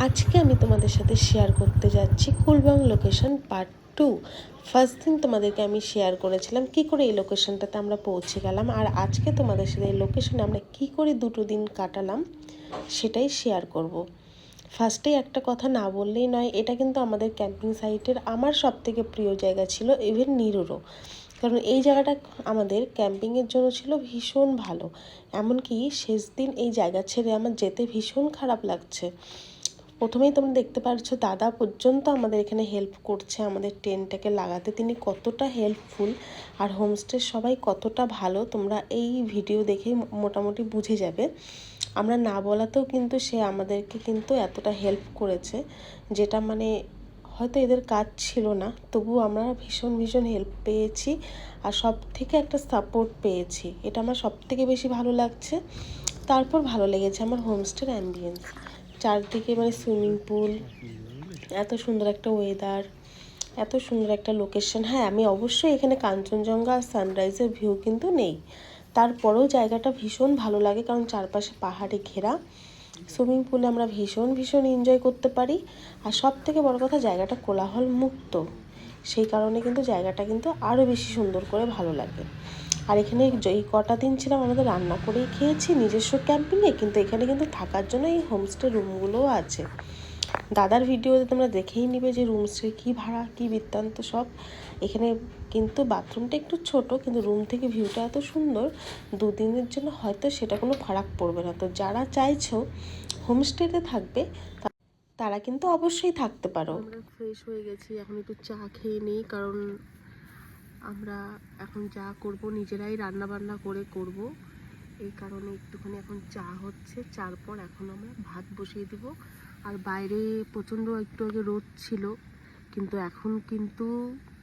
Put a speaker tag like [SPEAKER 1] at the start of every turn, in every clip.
[SPEAKER 1] আজকে আমি তোমাদের সাথে শেয়ার করতে যাচ্ছি কুলবাং লোকেশন পার্ট 2। ফার্স্ট দিন তোমাদেরকে আমি শেয়ার করেছিলাম কি করে এই লোকেশনটাতে আমরা পৌঁছে গেলাম, আর আজকে তোমাদের সাথে এই লোকেশনে আমরা কি করে 2টো দিন কাটালাম সেটাই শেয়ার করব। ফার্স্টেই একটা কথা না বললেই নয়, এটা কিন্তু আমাদের ক্যাম্পিং সাইটের আমার সবথেকে প্রিয় জায়গা ছিল, ইভেন নিরুরও। কারণ এই জায়গাটা আমাদের ক্যাম্পিংয়ের জন্য ছিল ভীষণ ভালো। এমনকি শেষ দিন এই জায়গা ছেড়ে আমার যেতে ভীষণ খারাপ লাগছে। প্রথমেই তোমরা দেখতে পাচ্ছ দাদা পর্যন্ত আমাদের এখানে হেল্প করছে আমাদের টেন্টটাকে লাগাতে। তিনি কতটা হেল্পফুল আর হোমস্টের সবাই কতটা ভালো তোমরা এই ভিডিও দেখেই মোটামুটি বুঝে যাবে। আমরা না বলাতেও কিন্তু সে আমাদেরকে কিন্তু এতটা হেল্প করেছে, যেটা মানে হয়তো এদের কাজ ছিল না, তবুও আমরা ভীষণ ভীষণ হেল্প পেয়েছি আর সব থেকে একটা সাপোর্ট পেয়েছি। এটা আমার সব থেকে বেশি ভালো লাগছে। তারপর ভালো লেগেছে আমার হোমস্টের অ্যাম্বিয়েন্স, চারদিকে মানে সুইমিং পুল, এত সুন্দর একটা ওয়েদার, এত সুন্দর একটা লোকেশন। হ্যাঁ, আমি অবশ্যই এখানে কাঞ্চনজঙ্ঘা আর সানরাইজের ভিউ কিন্তু নেই, তারপরেও জায়গাটা ভীষণ ভালো লাগে কারণ চারপাশে পাহাড়ে ঘেরা। সুইমিং পুলে আমরা ভীষণ ভীষণ এনজয় করতে পারি, আর সব থেকে বড় কথা জায়গাটা কোলাহল মুক্ত, সেই কারণে কিন্তু জায়গাটা কিন্তু আরও বেশি সুন্দর করে ভালো লাগে। আর এখানে এই কটা দিন ছিলাম আমাদের রান্না করেই খেয়েছি নিজস্ব ক্যাম্পিংয়ে, কিন্তু এখানে কিন্তু থাকার জন্য এই হোমস্টে রুমগুলোও আছে। দাদার ভিডিওতে তোমরা দেখেই নিবে যে রুমস্টে কী ভাড়া কী বৃত্তান্ত সব। এখানে কিন্তু বাথরুমটা একটু ছোট, কিন্তু রুম থেকে ভিউটা এত সুন্দর, দুদিনের জন্য হয়তো সেটা কোনো ফারাক পড়বে না। তো যারা চাইছো হোমস্টেতে থাকবে তারা কিন্তু অবশ্যই থাকতে পারো। আমরা ফ্রেশ হয়ে গেছি, এখন একটু চা খেয়ে নিই, কারণ আমরা এখন যা করব নিজেরাই রান্না বান্না করে করব, এই কারণে একটুখানি এখন চা হচ্ছে। চার পর এখন আমরা ভাত বসিয়ে দিব। আর বাইরে প্রচণ্ড একটু আগে রোদ ছিল, কিন্তু এখন কিন্তু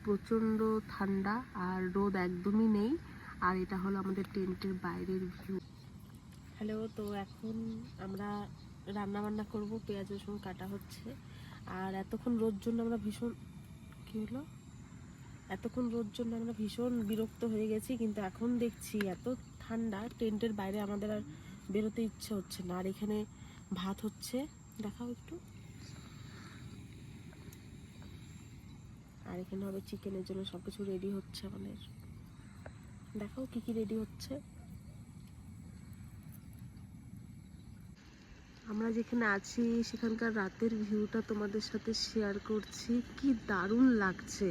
[SPEAKER 1] প্রচণ্ড ঠান্ডা আর রোদ একদমই নেই। আর এটা হলো আমাদের টেন্টের বাইরের ভিউ। হ্যালো, তো এখন আমরা রান্না বান্না করব, পেঁয়াজ রসুন কাটা হচ্ছে। আর এতক্ষণ রোদ জন্য আমরা ভীষণ কী হলো এতক্ষণ রোদ জন্য আমরা ভীষণ বিরক্ত হয়ে গেছি, কিন্তু এখন দেখছি এত ঠান্ডা টেন্টের বাইরে আমাদের আর বেরোতে ইচ্ছে হচ্ছে না। আর এখানে ভাত হচ্ছে, দেখাও একটু। আর এখানে হবে চিকেনের জন্য সব কিছু রেডি হচ্ছে আমাদের, দেখাও কি কি রেডি হচ্ছে। আমরা যেখানে আছি সেখানকার রাতের ভিউটা তোমাদের সাথে শেয়ার করছি, কি দারুণ লাগছে।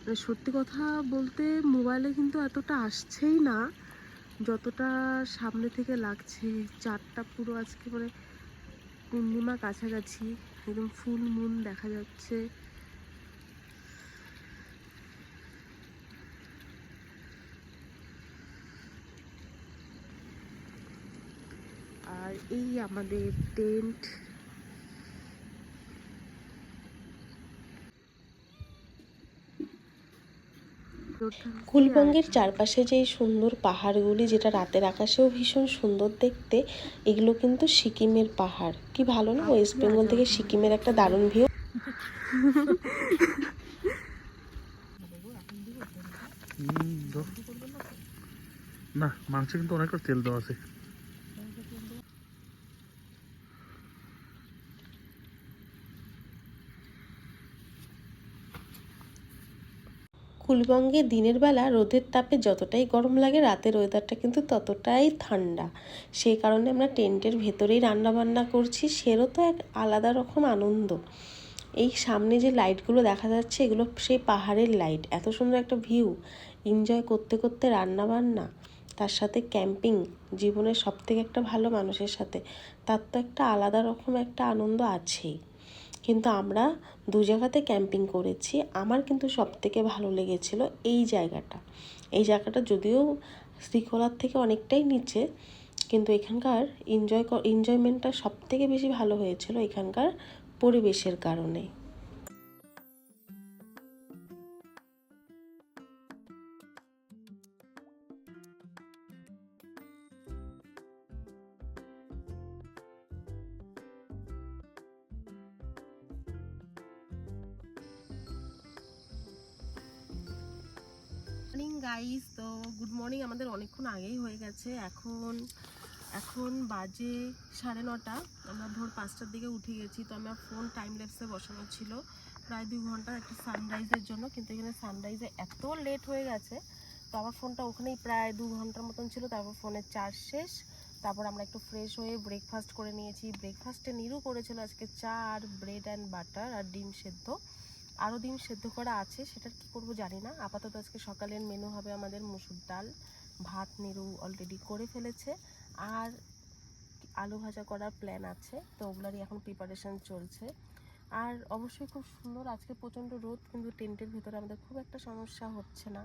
[SPEAKER 1] মানে সত্যি কথা বলতে মোবাইলে কিন্তু এতটা আসছেই না যতটা সামনে থেকে লাগছে। চারটা পুরো আজকে মানে পূর্ণিমা কাছাকাছি, একদম ফুল মুন দেখা যাচ্ছে। আর এই আমাদের টেন্ট। কুলবঙ্গের চারপাশে যেই সুন্দর পাহাড়গুলি, যেটা রাতের আকাশেও ভীষণ সুন্দর দেখতে, এগুলো কিন্তু সিকিমের পাহাড়। কি ভালো না, ওয়েস্ট বেঙ্গল থেকে সিকিমের একটা দারুণ ভিউ।
[SPEAKER 2] না, মাংস কিন্তু অনেক তেল দেওয়া আছে।
[SPEAKER 1] কুলবঙ্গে দিনের বেলা রোদের তাপে যতটাই গরম লাগে, রাতের ওয়েদারটা কিন্তু ততটাই ঠান্ডা। সেই কারণে আমরা টেন্টের ভেতরেই রান্না বান্না করছি, সেরও তো এক আলাদা রকম আনন্দ। এই সামনে যে লাইটগুলো দেখা যাচ্ছে এগুলো সেই পাহাড়ের লাইট, এত সুন্দর একটা ভিউ। এনজয় করতে করতে রান্না বান্না, তার সাথে ক্যাম্পিং, জীবনের সব থেকে একটা ভালো মানুষের সাথে, তার তো একটা আলাদা রকম একটা আনন্দ আছেই। কিন্তু আমরা দু জায়গাতে ক্যাম্পিং করেছি, আমার কিন্তু সব থেকে ভালো লেগেছিল এই জায়গাটা। এই জায়গাটা যদিও শ্রীকোলার থেকে অনেকটাই নিচে, কিন্তু এখানকার এনজয়মেন্টটা সব থেকে বেশি ভালো হয়েছিল এখানকার পরিবেশের কারণে। মর্নিং গাইস, তো গুড মর্নিং। আমাদের অনেকক্ষণ আগেই হয়ে গেছে, এখন এখন বাজে 9:30, আমরা ভোর 5টার দিকে উঠে গেছি। তো আমার ফোন টাইম ল্যাপসে বসানো ছিল প্রায় 2 ঘন্টা একটা সানরাইজের জন্য, কিন্তু এখানে সানরাইজে এত লেট হয়ে গেছে, তো আমার ফোনটা ওখানেই প্রায় 2 ঘন্টার মতন ছিল। তারপর ফোনের চার্জ শেষ, তারপর আমরা একটু ফ্রেশ হয়ে ব্রেকফাস্ট করে নিয়েছি। ব্রেকফাস্টে নিরু করেছিল আজকে চা আর ব্রেড অ্যান্ড বাটার আর ডিম সেদ্ধ। আরও ডিম সেদ্ধ করা আছে, সেটার কী করবো জানি না। আপাতত আজকে সকালের মেনু হবে আমাদের মুসুর ডাল, ভাত নিরু অলরেডি করে ফেলেছে, আর আলু ভাজা করার প্ল্যান আছে। তো ওগুলারই এখন প্রিপারেশান চলছে। আর অবশ্যই খুব সুন্দর, আজকে প্রচণ্ড রোদ, কিন্তু টেন্টের ভিতরে আমাদের খুব একটা সমস্যা হচ্ছে না।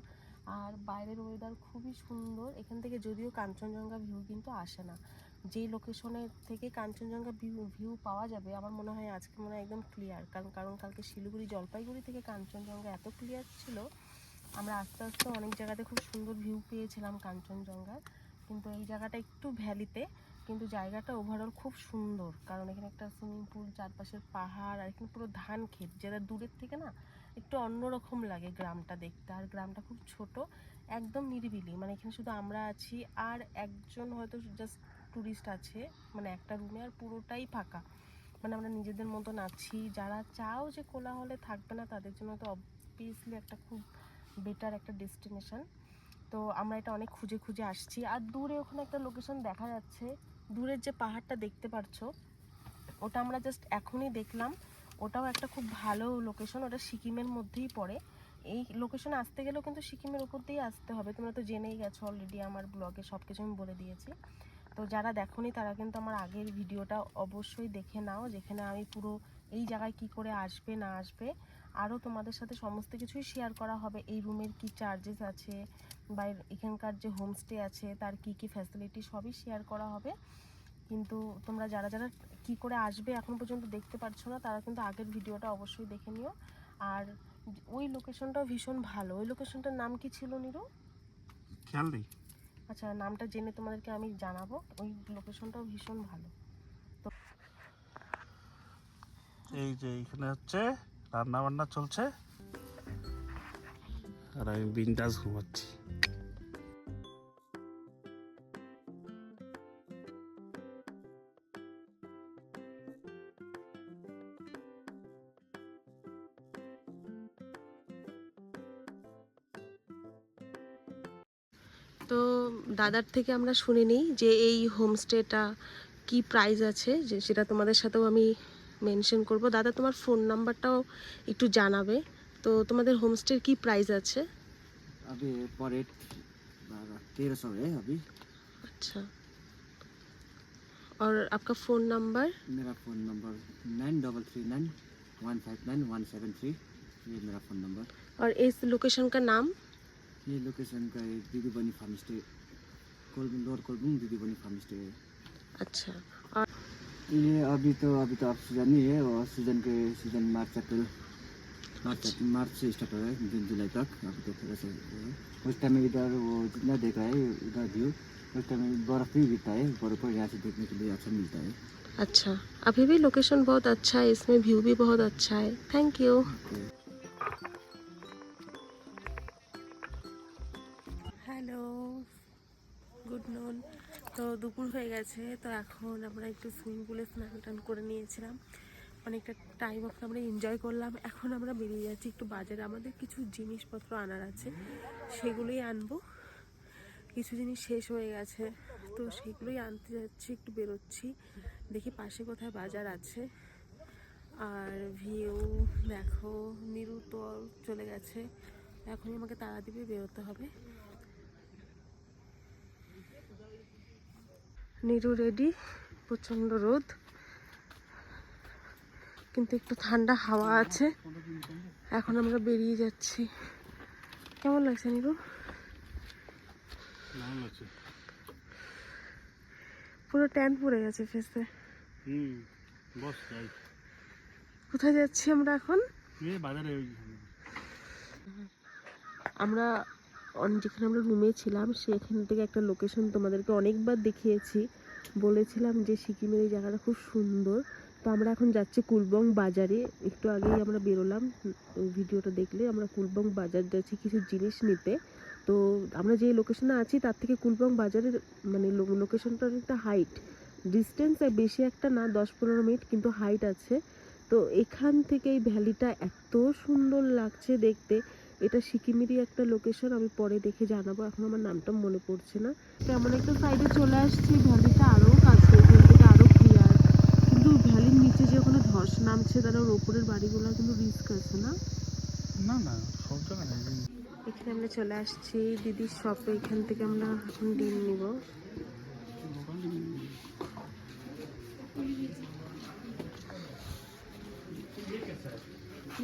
[SPEAKER 1] আর বাইরের ওয়েদার খুবই সুন্দর। এখান থেকে যদিও কাঞ্চনজঙ্ঘা ভিউ কিন্তু আসে না, যেই লোকেশনের থেকে কাঞ্চনজঙ্ঘা ভিউ পাওয়া যাবে আমার মনে হয় আজকে মনে হয় একদম ক্লিয়ার। কারণ কালকে শিলিগুড়ি জলপাইগুড়ি থেকে কাঞ্চনজঙ্ঘা এত ক্লিয়ার ছিল, আমরা আস্তে আস্তে অনেক জায়গাতে খুব সুন্দর ভিউ পেয়েছিলাম কাঞ্চনজঙ্ঘার। কিন্তু এই জায়গাটা একটু ভ্যালিতে, কিন্তু জায়গাটা ওভারঅল খুব সুন্দর। কারণ এখানে একটা সুইমিং পুল, চারপাশের পাহাড়, আর এখানে পুরো ধান ক্ষেত, যেটা দূরের থেকে না একটু অন্যরকম লাগে গ্রামটা দেখতে। আর গ্রামটা খুব ছোট, একদম নিরিবিলি, মানে এখানে শুধু আমরা আছি আর একজন হয়তো জাস্ট ট্যুরিস্ট আছে, মানে একটা রুমে, আর পুরোটাই ফাঁকা। মানে আমরা নিজেদের মতন আছি। যারা চাও যে কোলাহলে থাকবে না, তাদের জন্য তো অবভিয়াসলি একটা খুব বেটার একটা ডেস্টিনেশন। তো আমরা এটা অনেক খুঁজে খুঁজে আসছি। আর দূরে ওখানে একটা লোকেশন দেখা যাচ্ছে, দূরের যে পাহাড়টা দেখতে পাচ্ছ, ওটা আমরা জাস্ট এখনই দেখলাম। ওটাও একটা খুব ভালো লোকেশন, ওটা সিকিমের মধ্যেই পড়ে। এই লোকেশনে আসতে গেলেও কিন্তু সিকিমের উপর দিয়েই আসতে হবে, তোমরা তো জেনেই গেছো অলরেডি, আমার ব্লগে সব কিছু আমি বলে দিয়েছি। তো যারা দেখোনি তারা কিন্তু আমার আগের ভিডিওটা অবশ্যই দেখে নাও, যেখানে আমি পুরো এই জায়গায় কি করে আসবে না আসবে আরও তোমাদের সাথে সমস্ত কিছুই শেয়ার করা হবে। এই রুমের কি চার্জেস আছে, বা এখানকার যে হোমস্টে আছে তার কি কি ফ্যাসিলিটি, সবই শেয়ার করা হবে। কিন্তু তোমরা যারা যারা কি করে আসবে এখন পর্যন্ত দেখতে পারছো না, তারা কিন্তু আগের ভিডিওটা অবশ্যই দেখে নিও। আর ওই লোকেশনটাও ভীষণ ভালো। ওই লোকেশনটার নাম কি ছিল নিরু?
[SPEAKER 2] খেয়াল নেই।
[SPEAKER 1] আচ্ছা, নামটা জেনে তোমাদেরকে আমি জানাবো। ওই লোকেশনটাও ভীষণ ভালো। তো
[SPEAKER 2] এই যে এখানে হচ্ছে রান্না বান্না চলছে, আর আমি বিন্দাস ঘুমাচ্ছি।
[SPEAKER 1] তো দাদার থেকে আমরা শুনে নিই যে এই হোমস্টেটা কি প্রাইস আছে, যে সেটা তোমাদের সাথেও আমি মেনশন করব। দাদা, তোমার ফোন নাম্বারটাও একটু জানাবে। তো তোমাদের হোমস্টের কি প্রাইস আছে?
[SPEAKER 3] अभी पर हेड 1300 है अभी।
[SPEAKER 1] अच्छा, और आपका फ़ोन नंबर?
[SPEAKER 3] मेरा फ़ोन नंबर 9339159173। ये मेरा फ़ोन नंबर।
[SPEAKER 1] और इस लोकेशन का नाम?
[SPEAKER 3] ये लोकेशन का दीदी बनी फार्म स्टे, लोअर कोलबुंग दीदी बनी फार्म स्टे है।
[SPEAKER 1] अच्छा, और
[SPEAKER 3] ये अभी तो आप सीज़न ही है, और सीज़न मार्च अप्रैल, मार्च से स्टार्ट हो रहा है जून जुलाई तक। अभी तो थोड़ा सा है। उस टाइम में इधर वो जितना देख रहा है उधर व्यू, उस टाइम में बर्फ़ भी गिरता है, बर्फ़ पर यहाँ से देखने के लिए अच्छा मिलता है।
[SPEAKER 1] अच्छा, अभी भी लोकेशन बहुत अच्छा है, इसमें व्यू भी बहुत अच्छा है। Thank you. হ্যালো, গুড নুন। তো দুপুর হয়ে গেছে, তো এখন আমরা একটু সুইমিং পুলে স্নান টান করে নিয়েছিলাম, অনেকটা টাইম ওকে আমরা এনজয় করলাম। এখন আমরা বেরিয়ে যাচ্ছি একটু বাজারে, আমাদের কিছু জিনিসপত্র আনার আছে, সেগুলোই আনবো। কিছু জিনিস শেষ হয়ে গেছে, তো সেগুলোই আনতে যাচ্ছি, একটু বেরোচ্ছি, দেখি পাশে কোথায় বাজার আছে। আর ভিউ দেখো, নিরু তো চলে গেছে, এখনই আমাকে তাড়া দিবে, বেরোতে হবে। নিরু রেডি, প্রচণ্ড রোদ, কিন্তু একটু ঠান্ডা হাওয়া আছে। এখন আমরা বেরিয়ে যাচ্ছি। কেমন লাগছে নিরু?
[SPEAKER 2] ভালো লাগছে।
[SPEAKER 1] পুরো ট্যান পড়ে গেছে ফেসে।
[SPEAKER 2] বস যাই।
[SPEAKER 1] কোথায় যাচ্ছি আমরা এখন?
[SPEAKER 2] বাজারে।
[SPEAKER 1] আমরা যেখানে আমরা রুমে ছিলাম সেখান থেকে একটা লোকেশন তোমাদেরকে অনেকবার দেখিয়েছি, বলেছিলাম যে সিকিমের এই জায়গাটা খুব সুন্দর। তো আমরা এখন যাচ্ছি কুলবং বাজারে। একটু আগেই আমরা বেরোলাম, ভিডিওটা দেখলে আমরা কুলবং বাজার যাচ্ছি কিছু জিনিস নিতে। তো আমরা যে লোকেশনে আছি তার থেকে কুলবং বাজারের মানে লোকেশনটার একটা হাইট ডিস্টেন্স বেশি একটা না, 10-15 মিনিট, কিন্তু হাইট আছে। তো এখান থেকে এই ভ্যালিটা এত সুন্দর লাগছে দেখতে। এটা সিকিমেরই একটা লোকেশন, আমি পরে দেখে জানাবো, এখন আমার নামটা মনে পড়ছে না। তেমন একটা সাইডে চলে আসছি, ভ্যালিটা আরও কাছে, এখান থেকে আরও ক্লিয়ার। কিন্তু ভ্যালির নিচে যে ওখানে ধস নামছে, তারা ওর ওপরের বাড়িগুলো কিন্তু রিস্ক আছে না?
[SPEAKER 2] না না, সব জায়গায় নেই।
[SPEAKER 1] এখানে আমরা চলে আসছি দিদির শপে, এখান থেকে আমরা এখন ডিম নিব।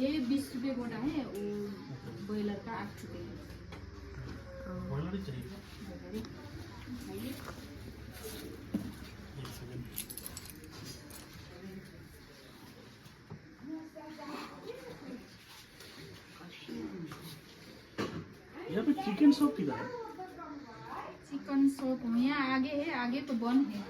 [SPEAKER 4] ये 20 रुपए गोटा है, वो बॉयलर का 8 रुपए।
[SPEAKER 2] बॉयलर ही चाहिए। यहाँ पे चिकन शॉप किधर है?
[SPEAKER 4] चिकन शॉप यहाँ आगे है, आगे तो बंद है।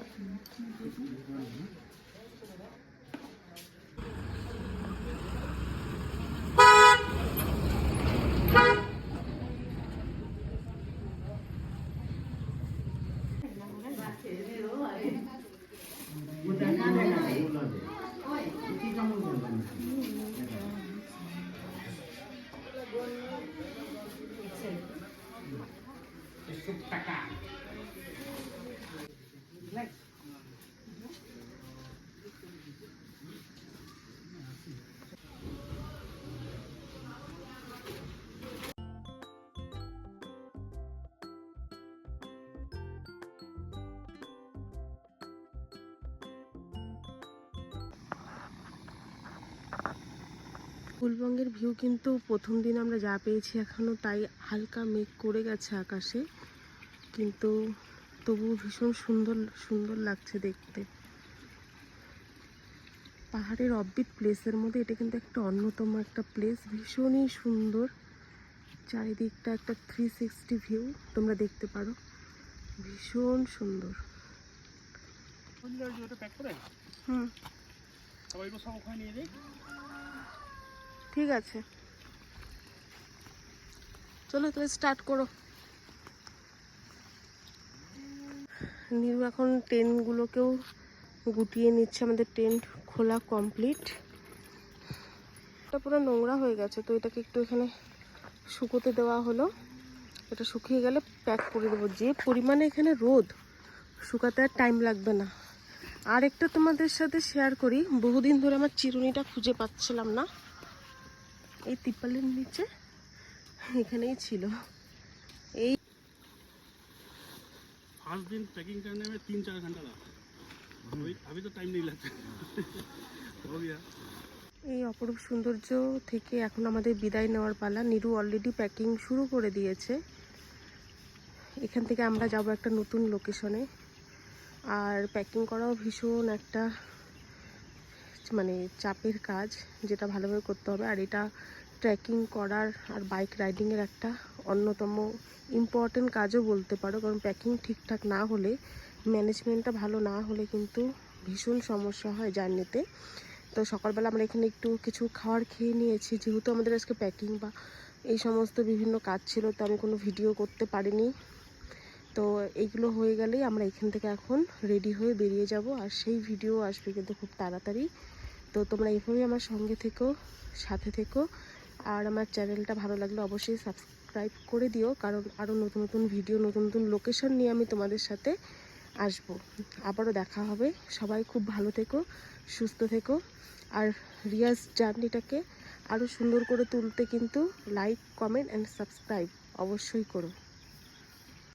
[SPEAKER 1] কুলবঙ্গের ভিউ কিন্তু প্রথম দিন আমরা যা পেয়েছি এখনও তাই, হালকা মেঘ করে গেছে আকাশে, কিন্তু তবু ভীষণ সুন্দর সুন্দর লাগছে দেখতে। পাহাড়ের অফবিট প্লেসের মধ্যে এটা কিন্তু একটা অন্যতম একটা প্লেস, ভীষণই সুন্দর। চারিদিকটা একটা 360 ভিউ তোমরা দেখতে পারো, ভীষণ সুন্দর। হুম,
[SPEAKER 2] সবাইকে সব ওখানে নিয়ে যাই।
[SPEAKER 1] ঠিক আছে, চলো তাহলে স্টার্ট করো। নিরু এখন টেন্টগুলোকেও গুটিয়ে নিচ্ছে, আমাদের টেন্ট খোলা কমপ্লিট। এটা পুরো নোংরা হয়ে গেছে, তো এটাকে একটু এখানে শুকোতে দেওয়া হলো। এটা শুকিয়ে গেলে প্যাক করে দেবো। যে পরিমাণে এখানে রোদ, শুকাতে আর টাইম লাগবে না। আর একটা তোমাদের সাথে শেয়ার করি, বহুদিন ধরে আমার চিরুনিটা খুঁজে পাচ্ছিলাম না, এই তিপ্পালের নিচে এখানেই ছিল। এই
[SPEAKER 2] फर्स्ट दिन पैकिंग करने में 3-4 घंटा लगा। अभी तो टाइम नहीं लगता। हो गया।
[SPEAKER 1] এই অপরূপ সৌন্দর্য থেকে এখন আমাদের বিদায় নেওয়ার পালা। নিরু অলরেডি প্যাকিং শুরু করে দিয়েছে। এখান থেকে আমরা যাব একটা নতুন লোকেশনে, আর প্যাকিং করাও ভীষণ একটা মানে চাপের কাজ, যেটা ভালোভাবে করতে হবে। আর এটা ট্রেকিং করার আর বাইক রাইডিংয়ের একটা অন্যতম ইম্পর্টেন্ট কাজও বলতে পারো, কারণ প্যাকিং ঠিকঠাক না হলে, ম্যানেজমেন্টটা ভালো না হলে কিন্তু ভীষণ সমস্যা হয় জার্নিতে। তো সকালবেলা আমরা এখানে একটু কিছু খাবার খেয়ে নিয়েছি, যেহেতু আমাদের আজকে প্যাকিং বা এই সমস্ত বিভিন্ন কাজ ছিল, তো আমি কোনো ভিডিও করতে পারিনি। তো এইগুলো হয়ে গেলেই আমরা এখান থেকে এখন রেডি হয়ে বেরিয়ে যাব, আর সেই ভিডিও আসবে কিন্তু খুব তাড়াতাড়ি। তো তোমরা এইভাবেই আমার সঙ্গে থেকো, সাথে থেকো। আর আমার চ্যানেলটা ভালো লাগলে অবশ্যই সাবস্ক্রাইব করে দিও, কারণ আরও নতুন নতুন ভিডিও, নতুন নতুন লোকেশন নিয়ে আমি তোমাদের সাথে আসবো। আবারও দেখা হবে। সবাই খুব ভালো থেকো, সুস্থ থেকো। আর রিয়াজ জার্নিটাকে আরও সুন্দর করে তুলতে কিন্তু লাইক, কমেন্ট অ্যান্ড সাবস্ক্রাইব অবশ্যই করো।